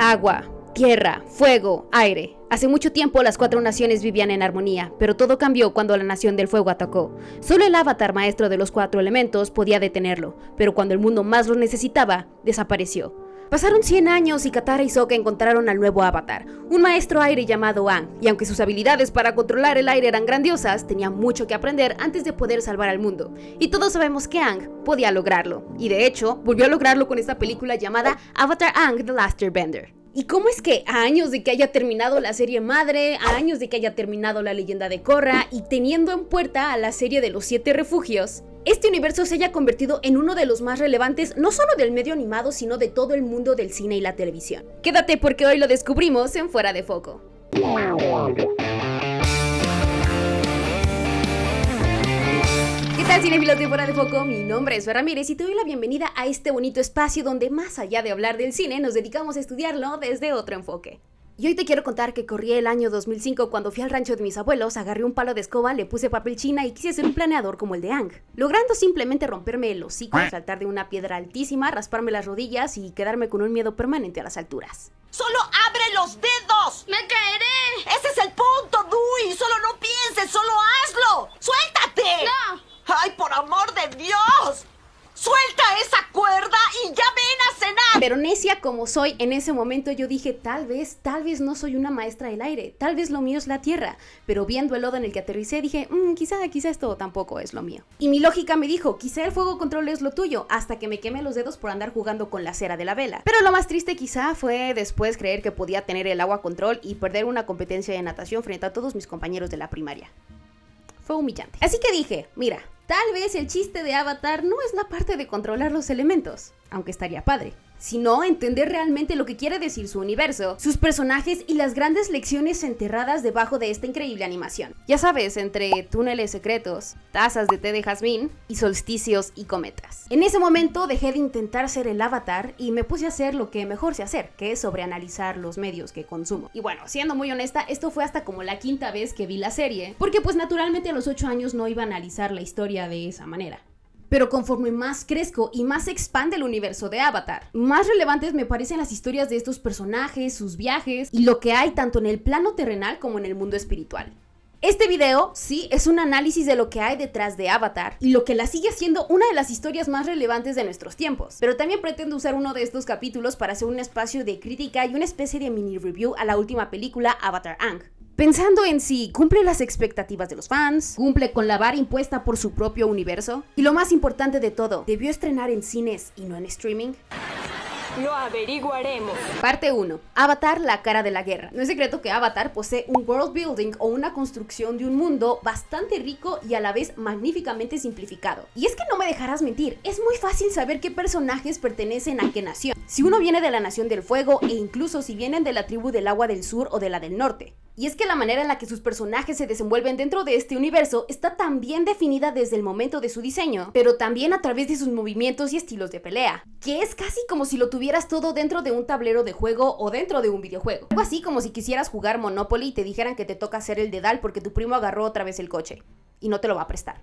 Agua, tierra, fuego, aire. Hace mucho tiempo las 4 naciones vivían en armonía, pero todo cambió cuando la Nación del Fuego atacó. Solo el avatar maestro de los 4 elementos podía detenerlo, pero cuando el mundo más lo necesitaba, desapareció. Pasaron 100 años y Katara y Sokka encontraron al nuevo avatar, un maestro aire llamado Aang, y aunque sus habilidades para controlar el aire eran grandiosas, tenía mucho que aprender antes de poder salvar al mundo. Y todos sabemos que Aang podía lograrlo, y de hecho, volvió a lograrlo con esta película llamada Avatar Aang The Last Airbender. ¿Y cómo es que a años de que haya terminado la serie madre, a años de que haya terminado la leyenda de Korra y teniendo en puerta a la serie de los 7 refugios, este universo se haya convertido en uno de los más relevantes no solo del medio animado, sino de todo el mundo del cine y la televisión? Quédate porque hoy lo descubrimos en Fuera de Foco. ¿Qué tal, cinéfilos de Fuera de Foco? Mi nombre es Fer Ramírez y te doy la bienvenida a este bonito espacio donde, más allá de hablar del cine, nos dedicamos a estudiarlo desde otro enfoque. Y hoy te quiero contar que corrí el año 2005 cuando fui al rancho de mis abuelos, agarré un palo de escoba, le puse papel china y quise hacer un planeador como el de Aang, logrando simplemente romperme el hocico, saltar de una piedra altísima, rasparme las rodillas y quedarme con un miedo permanente a las alturas. ¡Solo abre los dedos! ¡Me caeré! ¡Ese es el punto, Dewey! ¡Solo no pienses! ¡Solo hazlo! ¡Suéltate! ¡No! ¡Ay, por amor de Dios! ¡Suelta esa cuerda y ya ven a cenar! Pero necia como soy, en ese momento yo dije, tal vez no soy una maestra del aire, tal vez lo mío es la tierra. Pero viendo el lodo en el que aterricé dije, quizá esto tampoco es lo mío. Y mi lógica me dijo, quizá el fuego control es lo tuyo, hasta que me quemé los dedos por andar jugando con la cera de la vela. Pero lo más triste quizá fue después creer que podía tener el agua control y perder una competencia de natación frente a todos mis compañeros de la primaria. Fue humillante. Así que dije, mira, tal vez el chiste de Avatar no es la parte de controlar los elementos, aunque estaría padre, sino entender realmente lo que quiere decir su universo, sus personajes y las grandes lecciones enterradas debajo de esta increíble animación. Ya sabes, entre túneles secretos, tazas de té de jazmín y solsticios y cometas. En ese momento dejé de intentar ser el avatar y me puse a hacer lo que mejor sé hacer, que es sobreanalizar los medios que consumo. Y bueno, siendo muy honesta, esto fue hasta como la 5ª vez que vi la serie, porque pues naturalmente a los 8 años no iba a analizar la historia de esa manera. Pero conforme más crezco y más se expande el universo de Avatar, más relevantes me parecen las historias de estos personajes, sus viajes y lo que hay tanto en el plano terrenal como en el mundo espiritual. Este video, sí, es un análisis de lo que hay detrás de Avatar y lo que la sigue siendo una de las historias más relevantes de nuestros tiempos. Pero también pretendo usar uno de estos capítulos para hacer un espacio de crítica y una especie de mini review a la última película Avatar Aang, pensando en si cumple las expectativas de los fans, cumple con la vara impuesta por su propio universo, y lo más importante de todo, ¿debió estrenar en cines y no en streaming? Lo averiguaremos. Parte 1. Avatar, la cara de la guerra. No es secreto que Avatar posee un world building o una construcción de un mundo bastante rico y a la vez magníficamente simplificado. Y es que no me dejarás mentir, es muy fácil saber qué personajes pertenecen a qué nación. Si uno viene de la Nación del Fuego e incluso si vienen de la tribu del Agua del Sur o de la del Norte. Y es que la manera en la que sus personajes se desenvuelven dentro de este universo está tan bien definida desde el momento de su diseño, pero también a través de sus movimientos y estilos de pelea, que es casi como si lo tuvieras todo dentro de un tablero de juego o dentro de un videojuego. Algo así como si quisieras jugar Monopoly y te dijeran que te toca hacer el dedal porque tu primo agarró otra vez el coche y no te lo va a prestar.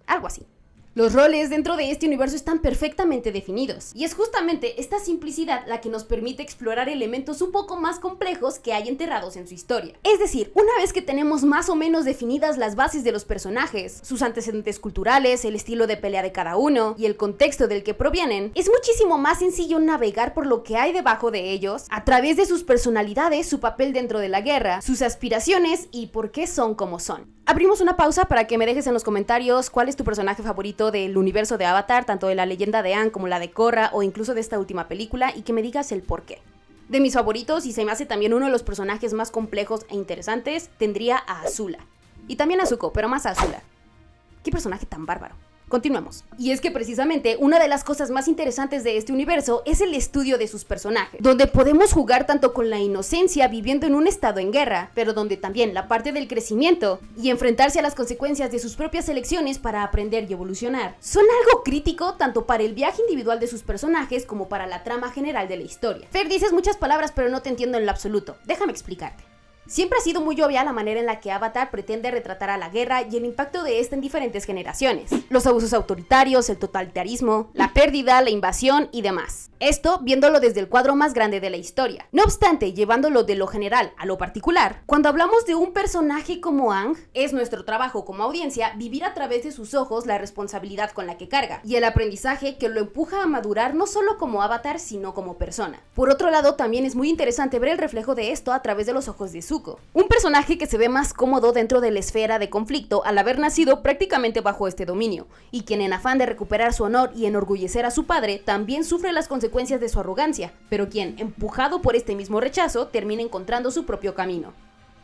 Algo así. Los roles dentro de este universo están perfectamente definidos, y es justamente esta simplicidad la que nos permite explorar elementos un poco más complejos que hay enterrados en su historia. Es decir, una vez que tenemos más o menos definidas las bases de los personajes, sus antecedentes culturales, el estilo de pelea de cada uno y el contexto del que provienen, es muchísimo más sencillo navegar por lo que hay debajo de ellos, a través de sus personalidades, su papel dentro de la guerra, sus aspiraciones y por qué son como son. Abrimos una pausa para que me dejes en los comentarios cuál es tu personaje favorito del universo de Avatar, tanto de la leyenda de Aang como la de Korra o incluso de esta última película, y que me digas el por qué. De mis favoritos, y se me hace también uno de los personajes más complejos e interesantes, tendría a Azula. Y también a Zuko, pero más a Azula. ¿Qué personaje tan bárbaro? Continuemos. Y es que precisamente una de las cosas más interesantes de este universo es el estudio de sus personajes, donde podemos jugar tanto con la inocencia viviendo en un estado en guerra, pero donde también la parte del crecimiento y enfrentarse a las consecuencias de sus propias elecciones para aprender y evolucionar son algo crítico tanto para el viaje individual de sus personajes como para la trama general de la historia. Fer, dices muchas palabras pero no te entiendo en lo absoluto. Déjame explicarte. Siempre ha sido muy obvia la manera en la que Avatar pretende retratar a la guerra y el impacto de esta en diferentes generaciones. Los abusos autoritarios, el totalitarismo, la pérdida, la invasión y demás. Esto viéndolo desde el cuadro más grande de la historia. No obstante, llevándolo de lo general a lo particular, cuando hablamos de un personaje como Aang, es nuestro trabajo como audiencia vivir a través de sus ojos la responsabilidad con la que carga y el aprendizaje que lo empuja a madurar no solo como Avatar, sino como persona. Por otro lado, también es muy interesante ver el reflejo de esto a través de los ojos de Zuko, un personaje que se ve más cómodo dentro de la esfera de conflicto al haber nacido prácticamente bajo este dominio, y quien en afán de recuperar su honor y enorgullecer a su padre, también sufre las consecuencias de su arrogancia, pero quien, empujado por este mismo rechazo, termina encontrando su propio camino.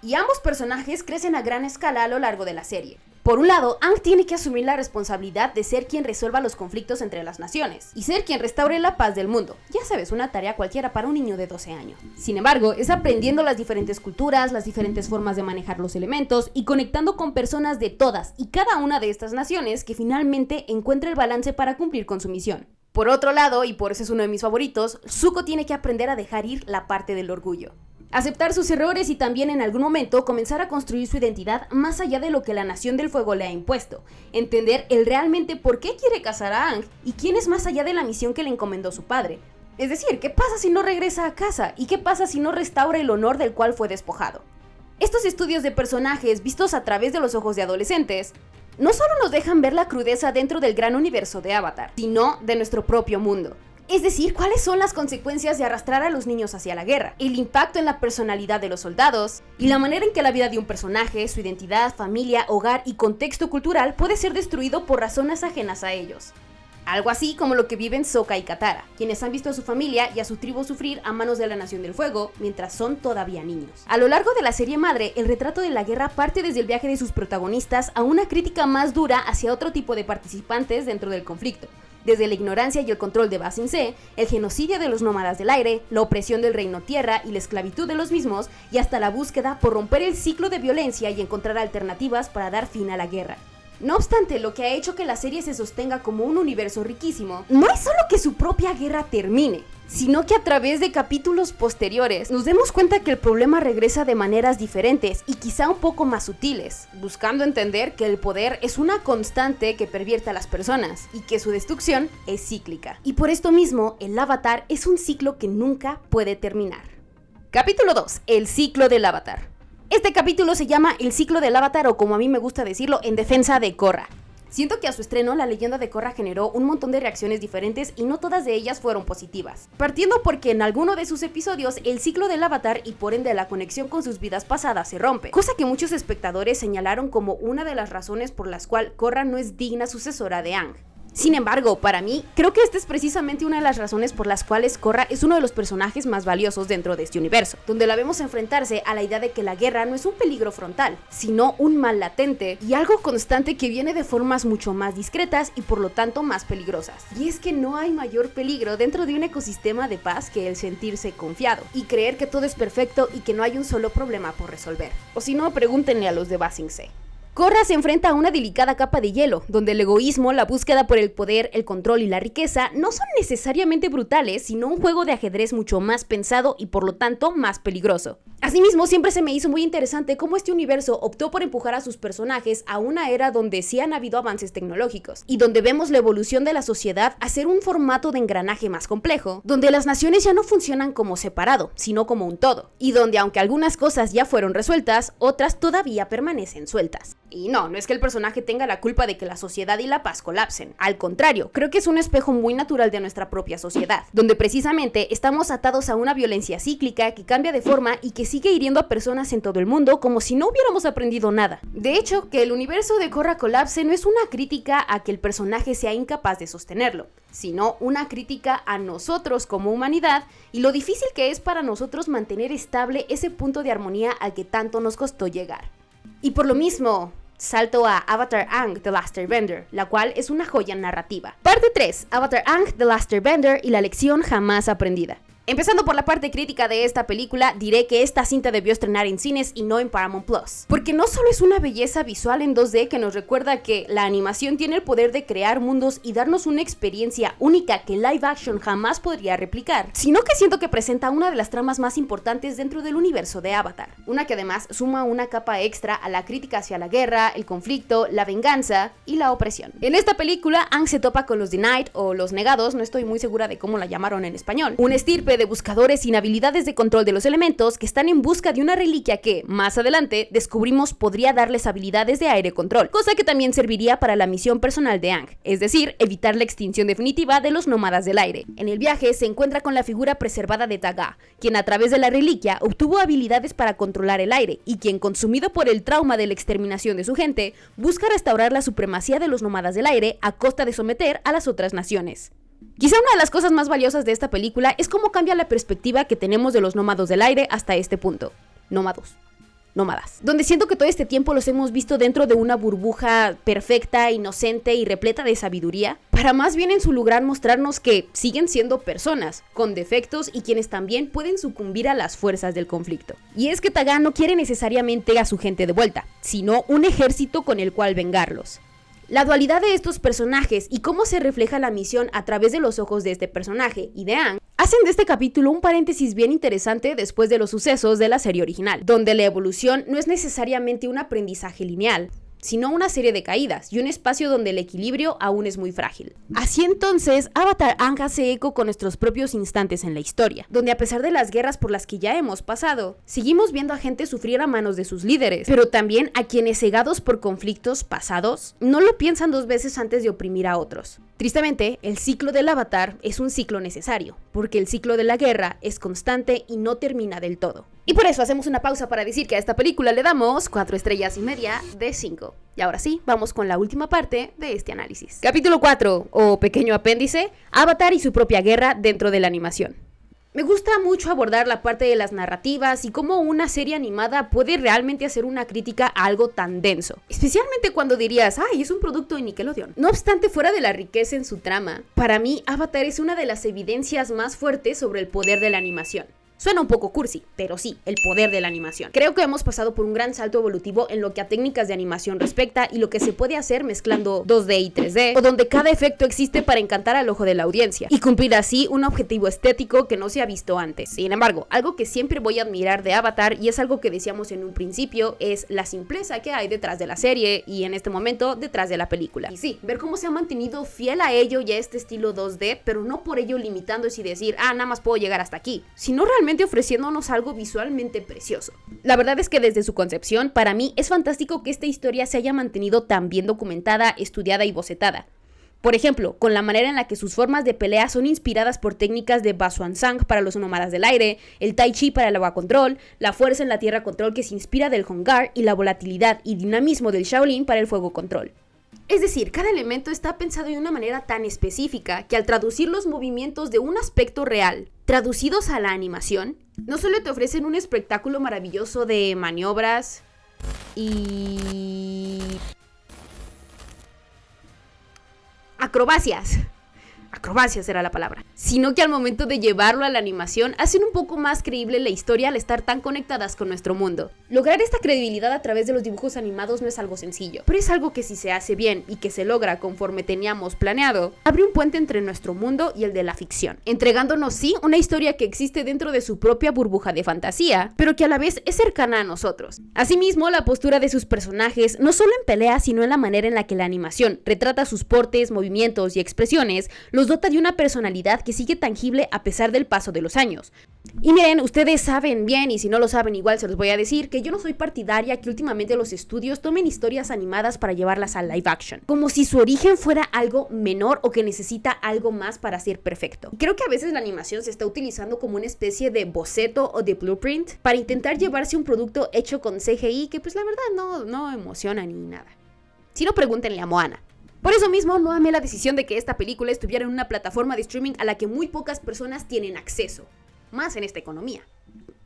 Y ambos personajes crecen a gran escala a lo largo de la serie. Por un lado, Aang tiene que asumir la responsabilidad de ser quien resuelva los conflictos entre las naciones, y ser quien restaure la paz del mundo. Ya sabes, una tarea cualquiera para un niño de 12 años. Sin embargo, es aprendiendo las diferentes culturas, las diferentes formas de manejar los elementos, y conectando con personas de todas y cada una de estas naciones que finalmente encuentra el balance para cumplir con su misión. Por otro lado, y por eso es uno de mis favoritos, Zuko tiene que aprender a dejar ir la parte del orgullo. Aceptar sus errores y también en algún momento comenzar a construir su identidad más allá de lo que la Nación del Fuego le ha impuesto. Entender el realmente por qué quiere cazar a Aang y quién es más allá de la misión que le encomendó su padre. Es decir, ¿qué pasa si no regresa a casa? ¿Y qué pasa si no restaura el honor del cual fue despojado? Estos estudios de personajes vistos a través de los ojos de adolescentes no solo nos dejan ver la crudeza dentro del gran universo de Avatar, sino de nuestro propio mundo. Es decir, cuáles son las consecuencias de arrastrar a los niños hacia la guerra, el impacto en la personalidad de los soldados, y la manera en que la vida de un personaje, su identidad, familia, hogar y contexto cultural puede ser destruido por razones ajenas a ellos. Algo así como lo que viven Sokka y Katara, quienes han visto a su familia y a su tribu sufrir a manos de la Nación del Fuego mientras son todavía niños. A lo largo de la serie madre, el retrato de la guerra parte desde el viaje de sus protagonistas a una crítica más dura hacia otro tipo de participantes dentro del conflicto. Desde la ignorancia y el control de Ba Sing Se, el genocidio de los nómadas del aire, la opresión del reino tierra y la esclavitud de los mismos, y hasta la búsqueda por romper el ciclo de violencia y encontrar alternativas para dar fin a la guerra. No obstante, lo que ha hecho que la serie se sostenga como un universo riquísimo, no es solo que su propia guerra termine, sino que a través de capítulos posteriores nos demos cuenta que el problema regresa de maneras diferentes y quizá un poco más sutiles, buscando entender que el poder es una constante que pervierte a las personas y que su destrucción es cíclica. Y por esto mismo, el Avatar es un ciclo que nunca puede terminar. Capítulo 2. El ciclo del Avatar. Este capítulo se llama El ciclo del Avatar, o como a mí me gusta decirlo, En defensa de Korra. Siento que a su estreno la leyenda de Korra generó un montón de reacciones diferentes y no todas de ellas fueron positivas. Partiendo porque en alguno de sus episodios el ciclo del Avatar y por ende la conexión con sus vidas pasadas se rompe, cosa que muchos espectadores señalaron como una de las razones por las cuales Korra no es digna sucesora de Aang. Sin embargo, para mí, creo que esta es precisamente una de las razones por las cuales Korra es uno de los personajes más valiosos dentro de este universo, donde la vemos enfrentarse a la idea de que la guerra no es un peligro frontal, sino un mal latente y algo constante que viene de formas mucho más discretas y por lo tanto más peligrosas. Y es que no hay mayor peligro dentro de un ecosistema de paz que el sentirse confiado y creer que todo es perfecto y que no hay un solo problema por resolver. O si no, pregúntenle a los de Ba Sing Se. Korra se enfrenta a una delicada capa de hielo, donde el egoísmo, la búsqueda por el poder, el control y la riqueza no son necesariamente brutales, sino un juego de ajedrez mucho más pensado y por lo tanto más peligroso. Asimismo, siempre se me hizo muy interesante cómo este universo optó por empujar a sus personajes a una era donde sí han habido avances tecnológicos, y donde vemos la evolución de la sociedad a ser un formato de engranaje más complejo, donde las naciones ya no funcionan como separado, sino como un todo, y donde aunque algunas cosas ya fueron resueltas, otras todavía permanecen sueltas. Y no es que el personaje tenga la culpa de que la sociedad y la paz colapsen. Al contrario, creo que es un espejo muy natural de nuestra propia sociedad, donde precisamente estamos atados a una violencia cíclica que cambia de forma y que sigue hiriendo a personas en todo el mundo como si no hubiéramos aprendido nada. De hecho, que el universo de Korra colapse no es una crítica a que el personaje sea incapaz de sostenerlo, sino una crítica a nosotros como humanidad y lo difícil que es para nosotros mantener estable ese punto de armonía al que tanto nos costó llegar. Y por lo mismo, salto a Avatar Aang The Last Airbender, la cual es una joya narrativa. Parte 3, Avatar Aang The Last Airbender y la lección jamás aprendida. Empezando por la parte crítica de esta película, diré que esta cinta debió estrenar en cines y no en Paramount Plus. Porque no solo es una belleza visual en 2D que nos recuerda que la animación tiene el poder de crear mundos y darnos una experiencia única que live action jamás podría replicar, sino que siento que presenta una de las tramas más importantes dentro del universo de Avatar. Una que además suma una capa extra a la crítica hacia la guerra, el conflicto, la venganza y la opresión. En esta película, Aang se topa con los Denied o los negados, no estoy muy segura de cómo la llamaron en español, un estirpe de buscadores sin habilidades de control de los elementos que están en busca de una reliquia que, más adelante, descubrimos podría darles habilidades de aire control, cosa que también serviría para la misión personal de Aang, es decir, evitar la extinción definitiva de los nómadas del aire. En el viaje se encuentra con la figura preservada de Taga, quien a través de la reliquia obtuvo habilidades para controlar el aire y quien, consumido por el trauma de la exterminación de su gente, busca restaurar la supremacía de los nómadas del aire a costa de someter a las otras naciones. Quizá una de las cosas más valiosas de esta película es cómo cambia la perspectiva que tenemos de los nómadas del aire hasta este punto. Nómadas. Donde siento que todo este tiempo los hemos visto dentro de una burbuja perfecta, inocente y repleta de sabiduría, para más bien en su lugar mostrarnos que siguen siendo personas, con defectos y quienes también pueden sucumbir a las fuerzas del conflicto. Y es que Taga no quiere necesariamente a su gente de vuelta, sino un ejército con el cual vengarlos. La dualidad de estos personajes y cómo se refleja la misión a través de los ojos de este personaje y de Aang hacen de este capítulo un paréntesis bien interesante después de los sucesos de la serie original, donde la evolución no es necesariamente un aprendizaje lineal, sino una serie de caídas y un espacio donde el equilibrio aún es muy frágil. Así entonces, Avatar Aang hace eco con nuestros propios instantes en la historia, donde a pesar de las guerras por las que ya hemos pasado, seguimos viendo a gente sufrir a manos de sus líderes, pero también a quienes, cegados por conflictos pasados, no lo piensan dos veces antes de oprimir a otros. Tristemente, el ciclo del Avatar es un ciclo necesario, porque el ciclo de la guerra es constante y no termina del todo. Y por eso hacemos una pausa para decir que a esta película le damos 4 estrellas y media de 5. Y ahora sí, vamos con la última parte de este análisis. Capítulo 4, o pequeño apéndice, Avatar y su propia guerra dentro de la animación. Me gusta mucho abordar la parte de las narrativas y cómo una serie animada puede realmente hacer una crítica a algo tan denso. Especialmente cuando dirías, ¡ay, es un producto de Nickelodeon! No obstante, fuera de la riqueza en su trama, para mí Avatar es una de las evidencias más fuertes sobre el poder de la animación. Suena un poco cursi, pero sí, el poder de la animación. Creo que hemos pasado por un gran salto evolutivo en lo que a técnicas de animación respecta y lo que se puede hacer mezclando 2D y 3D, o donde cada efecto existe para encantar al ojo de la audiencia y cumplir así un objetivo estético que no se ha visto antes. Sin embargo, algo que siempre voy a admirar de Avatar, y es algo que decíamos en un principio, es la simpleza que hay detrás de la serie y en este momento detrás de la película. Y sí, ver cómo se ha mantenido fiel a ello y a este estilo 2D, pero no por ello limitándose y decir, nada más puedo llegar hasta aquí, sino realmente ofreciéndonos algo visualmente precioso. La verdad es que desde su concepción, para mí es fantástico que esta historia se haya mantenido tan bien documentada, estudiada y bocetada. Por ejemplo, con la manera en la que sus formas de pelea son inspiradas por técnicas de Basuansang para los nómadas del aire, el Tai Chi para el agua control, la fuerza en la tierra control que se inspira del Hong-Gar y la volatilidad y dinamismo del Shaolin para el fuego control. Es decir, cada elemento está pensado de una manera tan específica que al traducir los movimientos de un aspecto real, traducidos a la animación, no solo te ofrecen un espectáculo maravilloso de maniobras y acrobacias era la palabra, sino que al momento de llevarlo a la animación hacen un poco más creíble la historia al estar tan conectadas con nuestro mundo. Lograr esta credibilidad a través de los dibujos animados no es algo sencillo, pero es algo que si se hace bien y que se logra conforme teníamos planeado, abre un puente entre nuestro mundo y el de la ficción, entregándonos sí una historia que existe dentro de su propia burbuja de fantasía, pero que a la vez es cercana a nosotros. Asimismo, la postura de sus personajes, no solo en pelea, sino en la manera en la que la animación retrata sus portes, movimientos y expresiones, los dota de una personalidad que sigue tangible a pesar del paso de los años. Y miren, ustedes saben bien, y si no lo saben igual se los voy a decir, que yo no soy partidaria que últimamente los estudios tomen historias animadas para llevarlas al live action, como si su origen fuera algo menor o que necesita algo más para ser perfecto. Creo que a veces la animación se está utilizando como una especie de boceto o de blueprint para intentar llevarse un producto hecho con CGI que pues la verdad no emociona ni nada. Si no, pregúntenle a Moana. Por eso mismo no amé la decisión de que esta película estuviera en una plataforma de streaming a la que muy pocas personas tienen acceso, más en esta economía.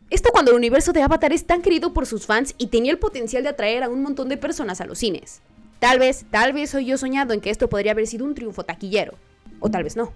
Esto cuando el universo de Avatar es tan querido por sus fans y tenía el potencial de atraer a un montón de personas a los cines. Tal vez soy yo soñado en que esto podría haber sido un triunfo taquillero. O tal vez no.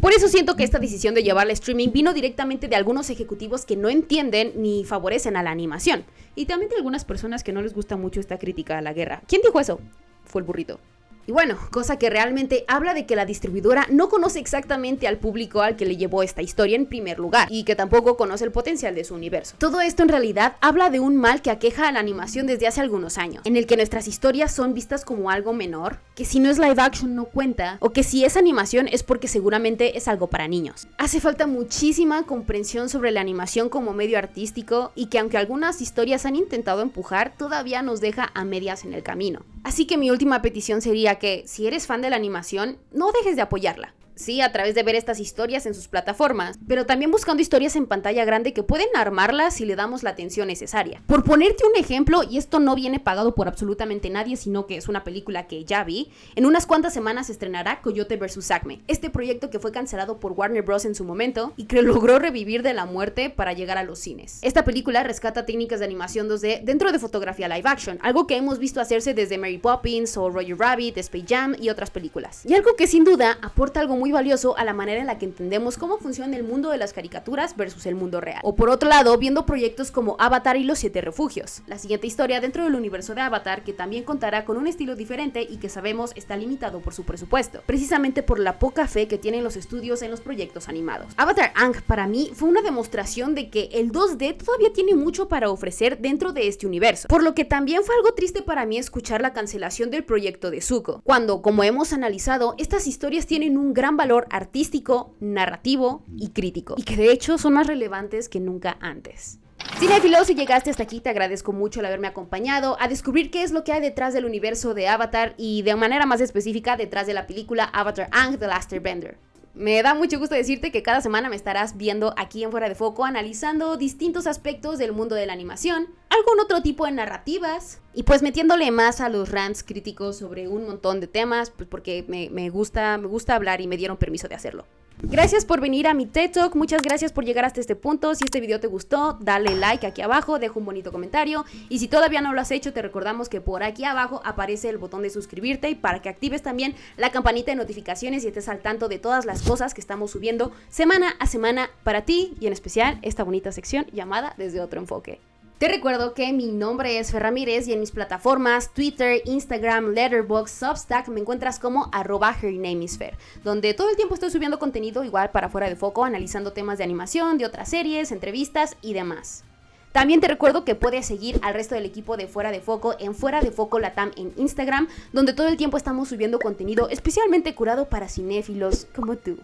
Por eso siento que esta decisión de llevarla a streaming vino directamente de algunos ejecutivos que no entienden ni favorecen a la animación. Y también de algunas personas que no les gusta mucho esta crítica a la guerra. ¿Quién dijo eso? Fue el burrito. Y bueno, cosa que realmente habla de que la distribuidora no conoce exactamente al público al que le llevó esta historia en primer lugar, y que tampoco conoce el potencial de su universo. Todo esto en realidad habla de un mal que aqueja a la animación desde hace algunos años, en el que nuestras historias son vistas como algo menor, que si no es live action no cuenta, o que si es animación es porque seguramente es algo para niños. Hace falta muchísima comprensión sobre la animación como medio artístico, y que aunque algunas historias han intentado empujar, todavía nos deja a medias en el camino. Así que mi última petición sería que, si eres fan de la animación, no dejes de apoyarla. Sí, a través de ver estas historias en sus plataformas, pero también buscando historias en pantalla grande que pueden armarlas si le damos la atención necesaria. Por ponerte un ejemplo, y esto no viene pagado por absolutamente nadie, sino que es una película que ya vi, en unas cuantas semanas se estrenará Coyote vs. Acme, este proyecto que fue cancelado por Warner Bros. En su momento y que logró revivir de la muerte para llegar a los cines. Esta película rescata técnicas de animación 2D dentro de fotografía live action, algo que hemos visto hacerse desde Mary Poppins o Roger Rabbit, Space Jam y otras películas. Y algo que sin duda aporta algo muy valioso a la manera en la que entendemos cómo funciona el mundo de las caricaturas versus el mundo real. O por otro lado, viendo proyectos como Avatar y los 7 refugios, la siguiente historia dentro del universo de Avatar, que también contará con un estilo diferente y que sabemos está limitado por su presupuesto, precisamente por la poca fe que tienen los estudios en los proyectos animados. Avatar Aang para mí fue una demostración de que el 2D todavía tiene mucho para ofrecer dentro de este universo, por lo que también fue algo triste para mí escuchar la cancelación del proyecto de Zuko, cuando, como hemos analizado, estas historias tienen un gran valor artístico, narrativo y crítico, y que de hecho son más relevantes que nunca antes. Cinéfilo, si llegaste hasta aquí te agradezco mucho el haberme acompañado a descubrir qué es lo que hay detrás del universo de Avatar y de manera más específica detrás de la película Avatar Aang The Last Airbender. Me da mucho gusto decirte que cada semana me estarás viendo aquí en Fuera de Foco analizando distintos aspectos del mundo de la animación, algún otro tipo de narrativas y pues metiéndole más a los rants críticos sobre un montón de temas, pues porque me gusta hablar y me dieron permiso de hacerlo. Gracias por venir a mi TED Talk, muchas gracias por llegar hasta este punto. Si este video te gustó, dale like aquí abajo, deja un bonito comentario y si todavía no lo has hecho, te recordamos que por aquí abajo aparece el botón de suscribirte y para que actives también la campanita de notificaciones y estés al tanto de todas las cosas que estamos subiendo semana a semana para ti y en especial esta bonita sección llamada Desde Otro Enfoque. Te recuerdo que mi nombre es Fer Ramírez y en mis plataformas Twitter, Instagram, Letterboxd, Substack me encuentras como @hernamesfer, donde todo el tiempo estoy subiendo contenido igual para Fuera de Foco, analizando temas de animación, de otras series, entrevistas y demás. También te recuerdo que puedes seguir al resto del equipo de Fuera de Foco en Fuera de Foco Latam en Instagram, donde todo el tiempo estamos subiendo contenido especialmente curado para cinéfilos como tú.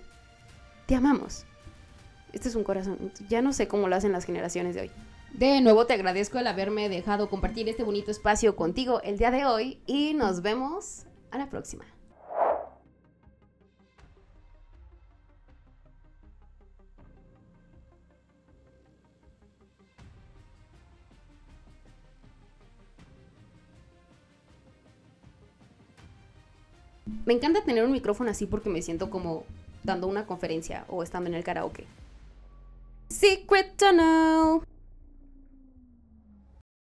Te amamos. Este es un corazón. Ya no sé cómo lo hacen las generaciones de hoy. De nuevo te agradezco el haberme dejado compartir este bonito espacio contigo el día de hoy y nos vemos a la próxima. Me encanta tener un micrófono así porque me siento como dando una conferencia o estando en el karaoke. Secret Tunnel.